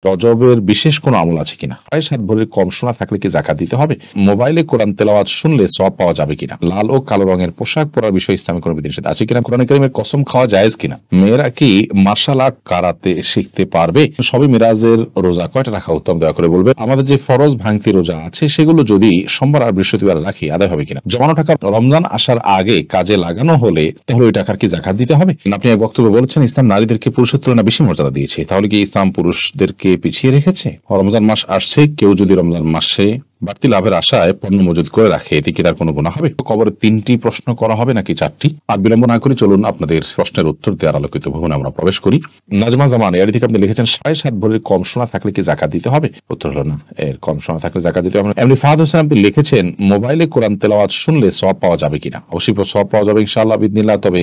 রজবের বিশেষ কোনো আমল আছে কিনা, 7 ভরির কম সোনা থাকলে কি যাকাত দিতে হবে, মোবাইলে কোরআন তেলাওয়াত শুনলে সওয়াব পাওয়া যাবে কিনা, লাল ও কালো রঙের পোশাক পরার বিষয়ে ইসলামী কোনো বিধিনিষেধ আছে কিনা, কোরআন কারীমের কসম খাওয়া জায়েজ কিনা, মেয়েরা কি মার্শাল আর্ট কারাতে শিখতে পারবে, সবে মিরাজের রোজা কয়টা রাখা উত্তম দয়া করে বলবে, আমাদের যে ফরজ ভাঙতি রোজা আছে সেগুলো যদি সোমবার আর বৃহস্পতিবার রাখি আদায় হবে কিনা, জমানো টাকা রমজান আসার আগে কাজে লাগানো হলে তাহলে ওই টাকার কি যাকাত দিতে হবে। আপনি এক বক্তব্যে বলেছেন ইসলাম নারীদেরকে পুরুষের তুলনায় বেশি মর্যাদা দিয়েছে, তাহলে কি ইসলাম পুরুষদেরকে পিছিয়ে রেখেছে। রমজান মাস আসছে, কেউ যদি রমজান মাসে বাড়তি লাভের আশায় পণ্য মজুদ করে রাখে এতে কি তার কোনো গুনাহ হবে। কবরে 3টি প্রশ্ন করা হবে নাকি 4টি। আর বিলম্ব না করে চলুন আপনাদের প্রশ্নের উত্তর দেওয়ার আলোকিত ভবনে আমরা প্রবেশ করি। নাজমা জামান এর থেকে আপনি লিখেছেন 7.5 ভরির কম সোনা থাকলে কি যাকাত দিতে হবে। উত্তর হলো না, এর কম সোনা থাকলে যাকাত দিতে হবে। এমনি ফাহাদ হোসেন আপনি লিখেছেন মোবাইলে কোরআন তেলাওয়াত শুনলে সওয়াব পাওয়া যাবে কিনা। অবশ্যই সওয়াব পাওয়া যাবে ইনশাআল্লাহ বিদিনিল্লাহ, তবে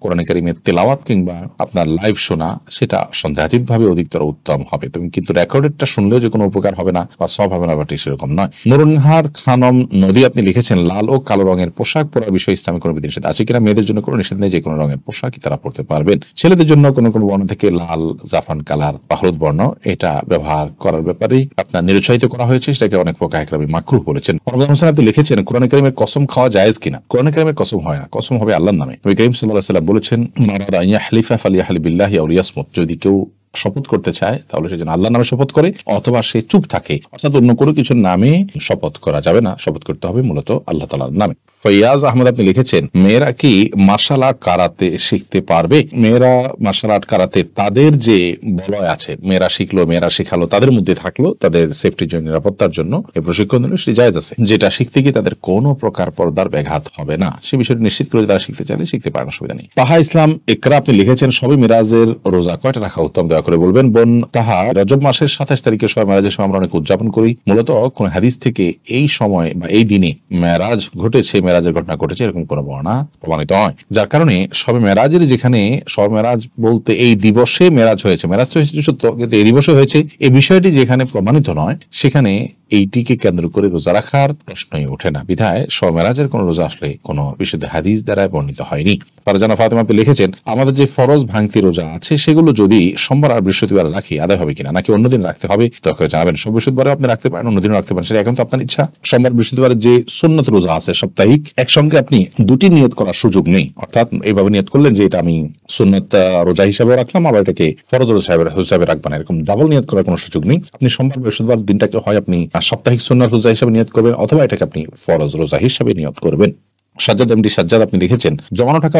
কোরআন কারীমের তেলাওয়াত কিংবা আপনার লাইভ শোনা সেটা সন্দেহাতীতভাবে অধিকতর উত্তম হবে, কিন্তু রেকর্ডেডটা শুনলেও যে কোনো উপকার হবে না বা সওয়াব হবে না ব্যাপারটি সেরকম নয়। নুরুন্নাহার খানম নদী আপনি লিখেছেন লাল ও কালো রঙের পোশাক পরার বিষয়ে ইসলামী কোনো বিধিনিষেধ আছে কিনা। মেয়েদের জন্য কোনো নিষেধ নেই, যে কোনো রঙের পোশাকই তারা পড়তে পারবেন। ছেলেদের জন্য কোনো কোনো বর্ণ থেকে লাল, জাফরান কালার বা হলুদ বর্ণ এটা ব্যবহার করার ব্যাপারেই আপনার নিরুৎসাহিত করা হয়েছে, সেটাকে অনেক ফুকাহা কেরাম মাকরুহ বলেছেন। রমজান হোসেন আপনি লিখেছেন কোরআন কারীমের কসম খাওয়া জায়েজ কিনা। কোরআন কারীমের কসম হয় না, কসম হবে আল্লাহর নামে। নবী করিম সাল্লাল্লাহু আলাইহি ওয়াসাল্লাম বলেছেন মারাদা ইয়াহলিফা ফালিয়াহলিফ বিল্লাহি আও লিয়াসমুত, যদি কেউ শপথ করতে চায় তাহলে সে যেন আল্লাহর নামে শপথ করে অথবা সে চুপ থাকে, অর্থাৎ অন্য কোনো কিছুর নামে শপথ করা যাবে না, শপথ করতে হবে মূলত আল্লাহ তাআলার নামে। ফয়াজ আহমদ আপনি লিখেছেন মেয়েরা কি মার্শাল আর্ট কারাতে শিখতে পারবে। মেয়েরা মার্শাল আর্ট কারাতে তাদের যে বলয় আছে, মেয়েরা শিখলো, মেয়েরা শিখালো, তাদের মধ্যে থাকলো, তাদের সেফটির জন্য, নিরাপত্তার জন্য এই প্রশিক্ষণ দিল, সেটি জায়েজ আছে। যেটা শিখতে গিয়ে তাদের কোনো প্রকার পর্দার ব্যাঘাত হবে না, সে বিষয়টি নিশ্চিত করে তারা শিখতে চাইলে শিখতে পারেন, অসুবিধা নেই। তাহা ইসলাম ইকরা আপনি লিখেছেন সবে মিরাজের রোজা কয়টা রাখা উত্তম দয়া করে বলবেন। বোন তাহা রজব মাসের 27 তারিখে সবে মেরাজের সময় আমরা অনেক উদযাপন করি। মূলত কোন হাদিস থেকে এই সময় বা এই দিনে মেরাজ ঘটেছে, মেরাজের ঘটনা ঘটেছে এরকম কোন বর্ণনা প্রমাণিত নয়, যার কারণে সবে মেরাজের যেখানে সবে মেরাজ বলতে এই দিবসে মেরাজ হয়েছে, মেরাজ তো হয়েছে সত্য, কিন্তু এই দিবসে হয়েছে এই বিষয়টি যেখানে প্রমাণিত নয় সেখানে এইটিকে কেন্দ্র করে রোজা রাখার প্রশ্নই ওঠে না। বিধায় সবে মেরাজের কোন রোজা আসলে কোন বিশুদ্ধ হাদিস দ্বারা বর্ণিত হয়নি। ফারজানা ফাতেমা আপনি লিখেছেন আমাদের যে ফরজ ভাঙতি রোজা আছে সেগুলো যদি সোমবার আর বৃহস্পতিবার রাখি আদায় হবে কিনা, নাকি অন্যদিন রাখতে হবে তা জানাবেন। বৃহস্পতিবারও আপনি রাখতে পারেন, অন্যদিনও রাখতে পারেন, সেটা এখন তো আপনার ইচ্ছা। সোমবার বৃহস্পতিবারের যে সুন্নত রোজা আছে সাপ্তাহিক, একসঙ্গে আপনি দুটি নিয়ত করার সুযোগ নেই, অর্থাৎ এইভাবে নিয়ত করলেন যে এটা আমি সুন্নত রোজা হিসাবে রাখলাম আবার এটাকে ফরজ রোজা হিসাবে রাখবেন, এরকম ডাবল নিয়ত করার কোনো সুযোগ নেই। আপনি সোমবার বৃহস্পতিবার দিনটাকে হয় আপনি সাপ্তাহিক সুন্নাত রোজা হিসাবে নিয়ত করবেন অথবা এটাকে আপনি ফরজ রোজা হিসাবে নিয়ত করবেন। সাজ্জাদ এমডি সাজ্জাদ আপনি লিখেছেন জমানো টাকা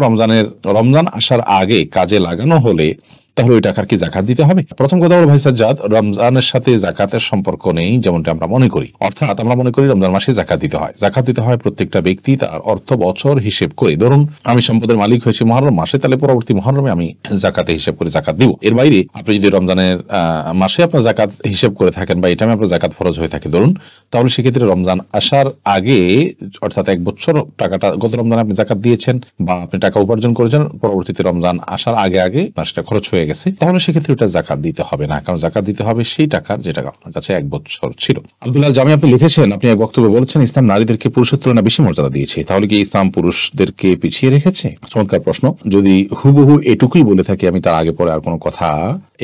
রমজান আসার আগে কাজে লাগানো হলে তাহলে ওই টাকার কি যাকাত দিতে হবে। প্রথম কথা হলো ভাই সাজ্জাদ, রমজানের সাথে যাকাতের সম্পর্ক নেই যেমনটা আমরা মনে করি, অর্থাৎ আমরা মনে করি রমজান মাসে যাকাত দিতে হয়। যাকাত দিতে হয় প্রত্যেকটা ব্যক্তি তার অর্থ বছর হিসেব করে। ধরুন আমি সম্পদের মালিক হয়েছি মহরম মাসে, তাহলে পরবর্তী মহরমে আমি জাকাতে হিসেব করে যাকাত দিব। এর বাইরে আপনি যদি রমজানের মাসে আপনার যাকাত হিসেব করে থাকেন বা এটা আপনার যাকাত ফরজ হয়ে থাকে ধরুন, তাহলে সেক্ষেত্রে রমজান আসার আগে অর্থাৎ 1 বছর টাকাটা গত রমজানে আপনি যাকাত দিয়েছেন বা আপনি টাকা উপার্জন করেছেন, পরবর্তীতে রমজান আসার আগে সেটা খরচ হয়ে গেছে, তাহলে সেক্ষেত্রে ওটা যাকাত দিতে হবে না, কারণ যাকাত দিতে হবে সেই টাকার যে টাকা আপনার কাছে 1 বছর ছিল। আব্দুল্লাহ জামি আপনি লিখেছেন আপনি এক বক্তব্যে বলেছেন ইসলাম নারীদেরকে পুরুষের তুলনায় বেশি মর্যাদা দিয়েছে, তাহলে কি ইসলাম পুরুষদেরকে পিছিয়ে রেখেছে। চমৎকার প্রশ্ন। যদি হুবহু এটুকুই বলে থাকি আমি, তার আগে পরে আর কোনো কথা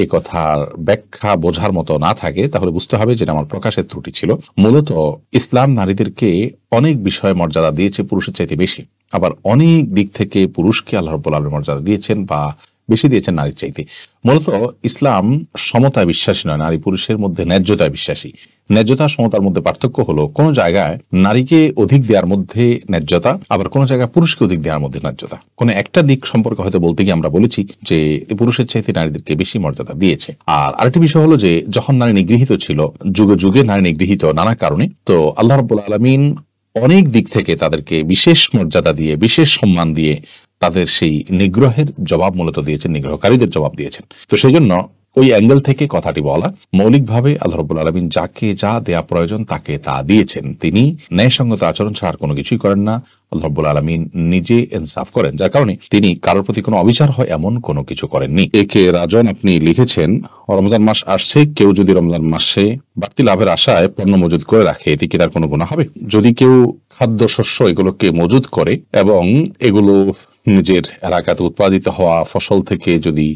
এই কথার ব্যাখ্যা বোঝার মতো না থাকে, তাহলে বুঝতে হবে যে আমার প্রকাশের ত্রুটি ছিল। মূলত ইসলাম নারীদেরকে অনেক বিষয়ে মর্যাদা দিয়েছে পুরুষের চাইতে বেশি, আবার অনেক দিক থেকে পুরুষকে আল্লাহ রাব্বুল আলামিন মর্যাদা দিয়েছেন বা বেশি দিয়েছেন নারীর চাইতে। মূলত ইসলাম সমতায় বিশ্বাসী নয়, নারী পুরুষের মধ্যে ন্যায্যতায় বিশ্বাসী। ন্যায্যতা সমতার মধ্যে পার্থক্য হলো কোন জায়গায় নারীকে অধিক দেওয়ার মধ্যে ন্যায্যতা, আবার কোন জায়গায় পুরুষকে অধিক দেওয়ার মধ্যে ন্যায্যতা। কোন একটা দিক সম্পর্কে হয়তো বলতে গিয়ে আমরা বলেছি যে পুরুষের চাইতে নারীদেরকে বেশি মর্যাদা দিয়েছে। আর আরেকটি বিষয় হলো যে যখন নারী নিগৃহীত ছিল, যুগে যুগে নারী নিগৃহীত নানা কারণে, তো আল্লাহ রাব্বুল আলামিন অনেক দিক থেকে তাদেরকে বিশেষ মর্যাদা দিয়ে, বিশেষ সম্মান দিয়ে তাদের সেই নিগ্রহের জবাব মূলত দিয়েছেন, নিগ্রহকারীদের জবাব দিয়েছেন। তো সেই জন্য ওই অ্যাঙ্গেল থেকে কথাটি বলা, মৌলিকভাবে আল্লাহ রাব্বুল আলামিন যাকে যা দেয়া প্রয়োজন তাকে তা দিয়েছেন। তিনি ন্যায়সঙ্গত আচরণ ছাড়া কোনো কিছুই করেন না। আল্লাহ রাব্বুল আলামিন নিজে ইনসাফ করেন, যার কারণে তিনি কারোর প্রতি কোনো অবিচার হয় এমন কোনো কিছু করেননি। একে রাজন আপনি লিখেছেন রমজান মাস আসছে, কেউ যদি রমজান মাসে বাড়তি লাভের আশায় পণ্য মজুদ করে রাখে এতে কি তার কোনো গুনাহ হবে। যদি কেউ খাদ্য শস্য এগুলোকে মজুদ করে এবং এগুলো নিজের এলাকাতে উৎপাদিত হওয়া ফসল থেকে যদি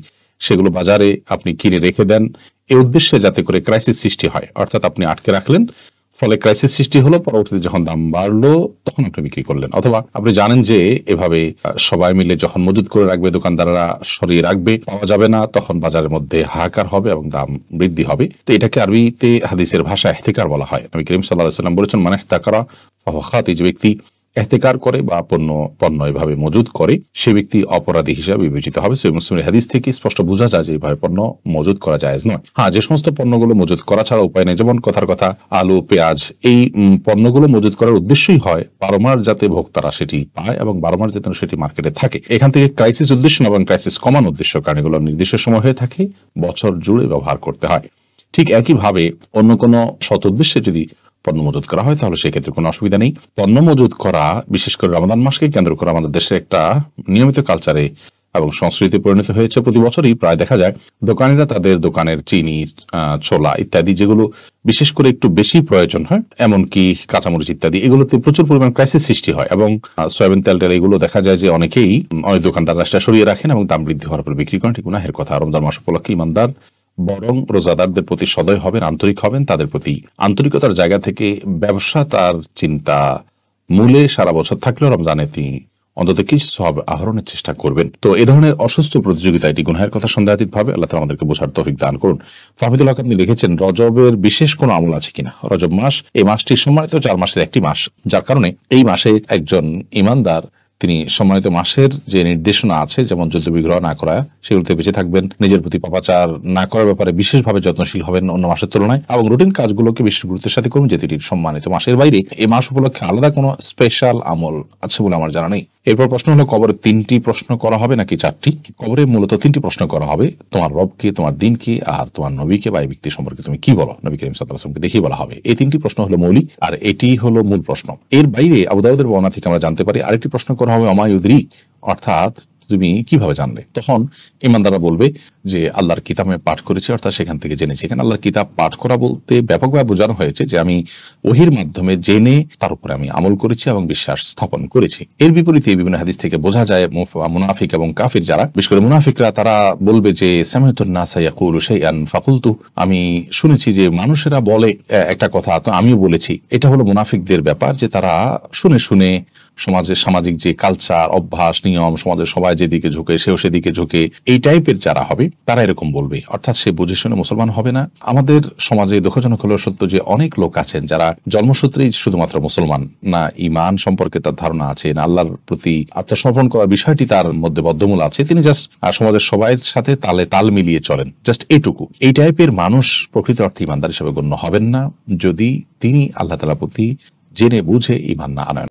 সেগুলো বাজারে আপনি কিনে রেখে দেন এই উদ্দেশ্যে, যাতে করে ক্রাইসিস সৃষ্টি হয়। অর্থাৎ আপনি আটকে রাখলেন, ফলে ক্রাইসিস সৃষ্টি হলো, পরবর্তীতে যখন দাম বাড়লো তখন আপনি বিক্রি করলেন। অথবা আপনি জানেন যে এভাবে সবাই মিলে যখন মজুদ করে রাখবে, দোকানদাররা সরিয়ে রাখবে, পাওয়া যাবে না, তখন বাজারের মধ্যে হাহাকার হবে এবং দাম বৃদ্ধি হবে। তো এটাকে আরবিতে হাদিসের ভাষায় ইহতিকার বলা হয়। নবী করিম সাল্লাল্লাহু আলাইহি ওয়াসাল্লাম বলেছেন, মান ইহতাকারা ফাহুয়া খাতি, যে ব্যক্তি ইহতিকার করে বা পণ্য এভাবে মজুদ করে সে ব্যক্তি অপরাধী হিসেবে বিবেচিত হবে। সহিহ মুসলিমের হাদিস থেকে স্পষ্ট বোঝা যায় যে এইভাবে পণ্য মজুদ করা জায়েজ নয়। হ্যাঁ, যে সমস্ত পণ্যগুলো মজুদ করা ছাড়া উপায় নেই, যেমন কথার কথা আলু, পেঁয়াজ, এই পণ্যগুলো মজুদ করার উদ্দেশ্যই হয় বারমার যাতে ভোক্তারা সেটি পায় এবং বারমার যাতে সেটি মার্কেটে থাকে। এখান থেকে ক্রাইসিস উদ্দেশ্য এবং ক্রাইসিস কমান উদ্দেশ্য, কারণ এগুলো নির্দিষ্ট সময় হয়ে থাকে, বছর জুড়ে ব্যবহার করতে হয়। ঠিক একইভাবে অন্য কোনো সৎ উদ্দেশ্যে যদি পণ্য মজুদ করা হয় তাহলে সেক্ষেত্রে কোনো অসুবিধা নেই। পণ্য মজুদ করা, বিশেষ করে রমাদান মাসকে কেন্দ্র করে আমাদের দেশে একটা নিয়মিত কালচারে এবং সংস্কৃতিতে পরিণত হয়েছে। প্রতি বছরই প্রায় দেখা যায় দোকানিরা তাদের দোকানের চিনি, ছোলা ইত্যাদি, যেগুলো বিশেষ করে একটু বেশি প্রয়োজন হয়, এমনকি কাঁচামরিচ ইত্যাদি, এগুলোতে প্রচুর পরিমাণ ক্রাইসিস সৃষ্টি হয়। এবং সয়াবিন তেল এগুলো দেখা যায় যে অনেক দোকানদাররা সেটা সরিয়ে রাখেন এবং দাম বৃদ্ধি হওয়ার পর বিক্রি করেন। ঠিক গুনাহের কথা। রমজান মাস উপলক্ষে ইমানদার বরং রোজাদারদের প্রতি সদয় হবেন, আন্তরিক হবেন, তাদের প্রতি আন্তরিকতার জায়গা থেকে ব্যবসা তার চিন্তা মূলে সারা বছর থাকলেও রমজানে তিনি অন্তত কিছু সওয়াব আহরণের চেষ্টা করবেন। তো এ ধরনের অসুস্থ প্রতিযোগিতা, এটি গুনাহের কথা সন্দেহাতীত ভাবে। আল্লাহ তাআলা আমাদেরকে বোঝার তৌফিক দান করুন। ফাহমিদুল হক আপনি লিখেছেন, রজবের বিশেষ কোনো আমল আছে কিনা? রজব মাস, এই মাসটি সম্মানিত 4 মাসের একটি মাস, যার কারণে এই মাসে একজন ইমানদার তিনি সম্মানিত মাসের যে নির্দেশনা আছে, যেমন যুদ্ধ বিগ্রহ না করা, সেগুলোতে বেঁচে থাকবেন, নিজের প্রতি পাপাচার না করার ব্যাপারে বিশেষভাবে যত্নশীল হবেন অন্য মাসের তুলনায়, এবং রুটিন কাজগুলোকে বিশেষ গুরুত্বের সাথে করবেন, যেটি সম্মানিত মাসের বাইরে এই মাস উপলক্ষে আলাদা কোনো স্পেশাল আমল আছে বলে আমার জানা নেই। এরপর প্রশ্ন হলো, কবরে 3টি প্রশ্ন করা হবে নাকি 4টি? কবরে মূলত 3টি প্রশ্ন করা হবে। তোমার রবকে, তোমার দিনকে, আর তোমার নবীকে বা এই ব্যক্তি সম্পর্কে তুমি কি বলো, নবী করিম সাল্লাল্লাহু আলাইহি ওয়াসাল্লামকে দেখিয়ে বলা হবে। এই 3টি প্রশ্ন হলো মৌলিক, আর এটি হলো মূল প্রশ্ন। এর বাইরে আবু দাউদের বর্ণনা থেকে আমরা জানতে পারি আরেকটি প্রশ্ন করা হবে, অমায়ুদ্রি, অর্থাৎ তুমি কিভাবে জানলে? তখন ইমানদাররা বলবে যে আল্লাহর কিতাবে পাঠ করেছি, অর্থাৎ সেখান থেকে জেনেছি। এখানে আল্লাহর কিতাব পাঠ করা বলতে ব্যাপকভাবে বোঝানো হয়েছে যে আমি ওহির মাধ্যমে জেনে তার উপরে আমি আমল করেছি এবং বিশ্বাস স্থাপন করেছি। এর বিপরীতে বিভিন্ন হাদিস থেকে বোঝা যায় মুনাফিক এবং কাফির যারা, বিশেষ করে মুনাফিকরা, তারা বলবে যে সামিউতুন নাসা ইয়াকুলু শাইআন ফাকুলতু, আমি শুনেছি যে মানুষেরা বলে একটা কথা তো আমিও বলেছি। এটা হলো মুনাফিকদের ব্যাপার, যে তারা শুনে শুনে সমাজের সামাজিক যে কালচার, অভ্যাস, নিয়ম, সমাজের সবাই যেদিকে ঝুঁকে সেও সেদিকে ঝুঁকে, এই টাইপের যারা হবে তারা এরকম বলবে, অর্থাৎ সে বুঝে শুনে মুসলমান হবে না। আমাদের সমাজে দুঃখজনক হলেও সত্য যে অনেক লোক আছেন যারা জন্মসূত্রেই শুধুমাত্র মুসলমান, না ঈমান সম্পর্কে তার ধারণা আছে, না আল্লাহর প্রতি আত্মসমর্পণ করার বিষয়টি তার মধ্যে বদ্ধমূল আছে, তিনি জাস্ট সমাজের সবাইয়ের সাথে তালে তাল মিলিয়ে চলেন, জাস্ট এইটুকু। এই টাইপের মানুষ প্রকৃত অর্থে ঈমানদার হিসেবে গণ্য হবেন না যদি তিনি আল্লাহ তাআলার প্রতি জেনে বুঝে ঈমান না আনেন।